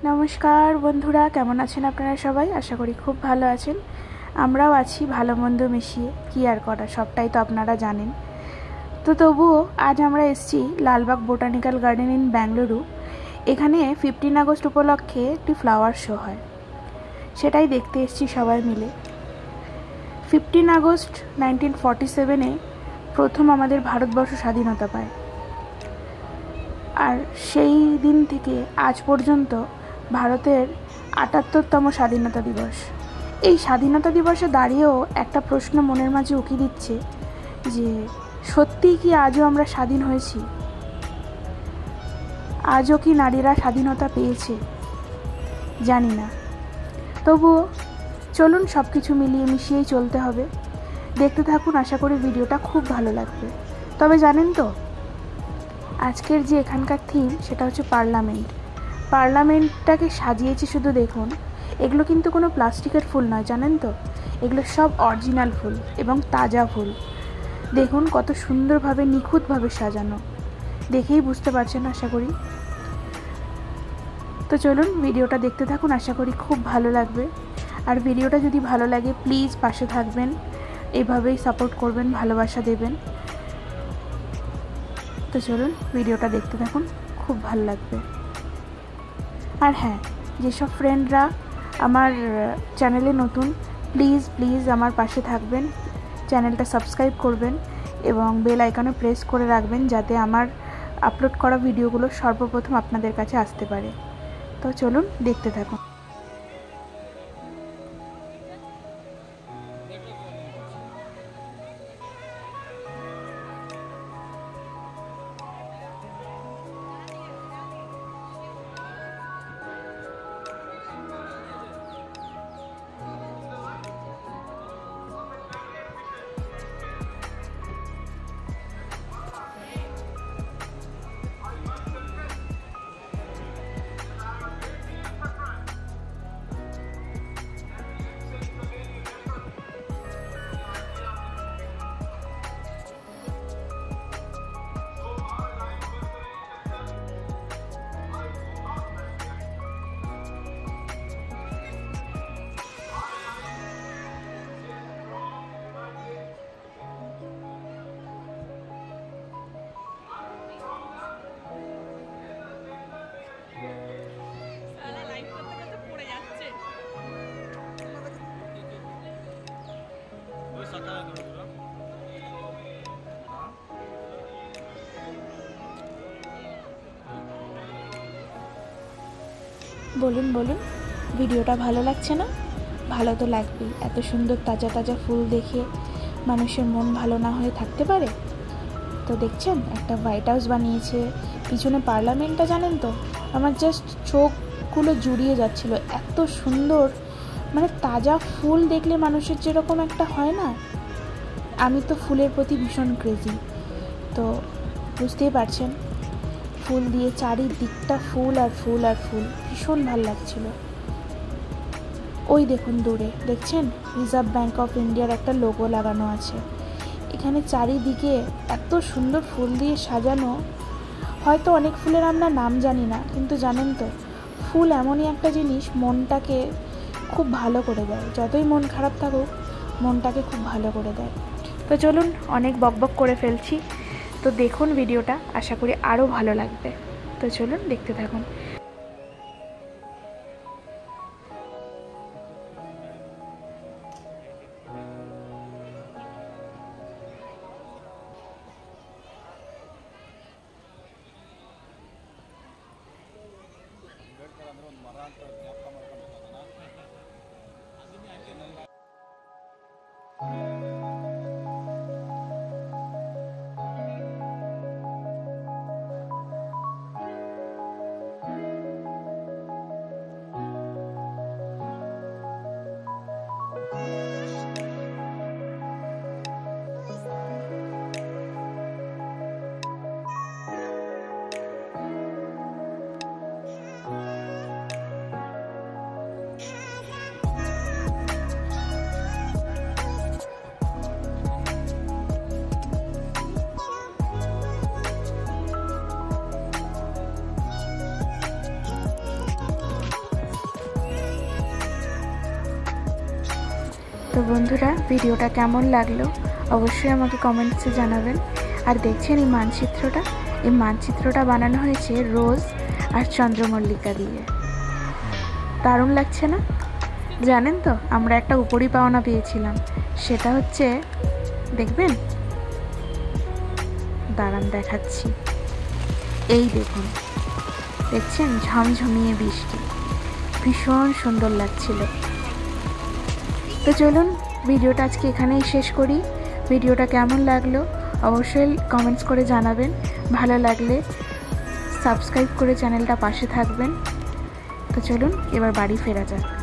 নমস্কার বন্ধুরা, কেমন আছেন আপনারা সবাই? আশা করি খুব ভালো আছেন। আমরাও আছি ভালো মন্দ মিশিয়ে, কি আর করা, সবটাই তো আপনারা জানেন। তো তবুও আজ আমরা এসেছি Lalbagh botanical garden in Bengaluru. এখানে 15 আগস্ট উপলক্ষে একটি ফ্লাওয়ার শো হয়, সেটাই দেখতে এসেছি সবাই মিলে। 15 আগস্ট 1947-এ প্রথম আমাদের ভারতবর্ষ স্বাধীনতা পায়, আর সেই দিন থেকে আজ পর্যন্ত ভারতের ৭৮তম স্বাধীনতা দিবস। এই স্বাধীনতা দিবসে দাঁড়িয়েও একটা প্রশ্ন মনের মাঝে উকি দিচ্ছে যে সত্যিই কি আজও আমরা স্বাধীন হয়েছি? আজও কি নারীরা স্বাধীনতা পেয়েছে? জানি না। তবুও চলুন, সব কিছু মিলিয়ে মিশিয়েই চলতে হবে। দেখতে থাকুন, আশা করি ভিডিওটা খুব ভালো লাগবে। তবে জানেন তো, আজকের যে এখানকার থিম সেটা হচ্ছে পার্লামেন্ট। পার্লামেন্টটাকে সাজিয়েছে শুধু দেখুন। এগুলো কিন্তু কোনো প্লাস্টিকের ফুল নয়, জানেন তো, এগুলো সব অরিজিনাল ফুল এবং তাজা ফুল। দেখুন কত সুন্দরভাবে, নিখুঁতভাবে সাজানো, দেখেই বুঝতে পারছেন আশা করি। তো চলুন ভিডিওটা দেখতে থাকুন, আশা করি খুব ভালো লাগবে। আর ভিডিওটা যদি ভালো লাগে প্লিজ পাশে থাকবেন, এভাবেই সাপোর্ট করবেন, ভালোবাসা দেবেন। তো চলুন ভিডিওটা দেখতে থাকুন, খুব ভালো লাগবে। আর হ্যাঁ, যেসব ফ্রেন্ডরা আমার চ্যানেলে নতুন, প্লিজ আমার পাশে থাকবেন, চ্যানেলটা সাবস্ক্রাইব করবেন এবং বেল আইকনে প্রেস করে রাখবেন, যাতে আমার আপলোড করা ভিডিওগুলো সর্বপ্রথম আপনাদের কাছে আসতে পারে। তো চলুন দেখতে থাকুন। বলুন ভিডিওটা ভালো লাগছে না? ভালো তো লাগবেই, এত সুন্দর তাজা তাজা ফুল দেখে মানুষের মন ভালো না হয়ে থাকতে পারে? তো দেখছেন একটা হোয়াইট হাউস বানিয়েছে, পিছনে পার্লামেন্টটা, জানেন তো আমার জাস্ট চোখগুলো জুড়িয়ে যাচ্ছিল, এত সুন্দর। মানে তাজা ফুল দেখলে মানুষের যেরকম একটা হয় না, আমি তো ফুলের প্রতি ভীষণ ক্রেজি, তো বুঝতেই পারছেন, ফুল দিয়ে চারিদিকটা ফুল আর ফুল আর ফুল, ভীষণ ভালো লাগছিল। ওই দেখুন দূরে, দেখছেন রিজার্ভ ব্যাঙ্ক অফ ইন্ডিয়ার একটা লোগো লাগানো আছে। এখানে চারিদিকে এত সুন্দর ফুল দিয়ে সাজানো। হয়তো অনেক ফুলের আমরা নাম জানি না, কিন্তু জানেন তো, ফুল এমনই একটা জিনিস, মনটাকে খুব ভালো করে দেয়। যতই মন খারাপ থাকুক, মনটাকে খুব ভালো করে দেয়। তো চলুন, অনেক বকবক করে ফেলছি, তো দেখুন ভিডিওটা, আশা করি আরও ভালো লাগবে। তো চলুন দেখতে থাকুন। তো বন্ধুরা, ভিডিওটা কেমন লাগলো অবশ্যই আমাকে কমেন্টসে জানাবেন। আর দেখছেন এই মানচিত্রটা বানানো হয়েছে রোজ আর চন্দ্রমল্লিকা দিয়ে। দারুণ লাগছে না? জানেন তো, আমরা একটা উপরি পাওনা পেয়েছিলাম, সেটা হচ্ছে, দেখবেন, দাঁড়ান দেখাচ্ছি। এই দেখুন, দেখছেন, ঝমঝমিয়ে বৃষ্টি, ভীষণ সুন্দর লাগছিল। তো চলুন ভিডিওটা আজকে এখানেই শেষ করি। ভিডিওটা কেমন লাগলো অবশ্যই কমেন্টস করে জানাবেন। ভালো লাগলে সাবস্ক্রাইব করে চ্যানেলটা পাশে থাকবেন। তো চলুন এবার বাড়ি ফেরা যাক।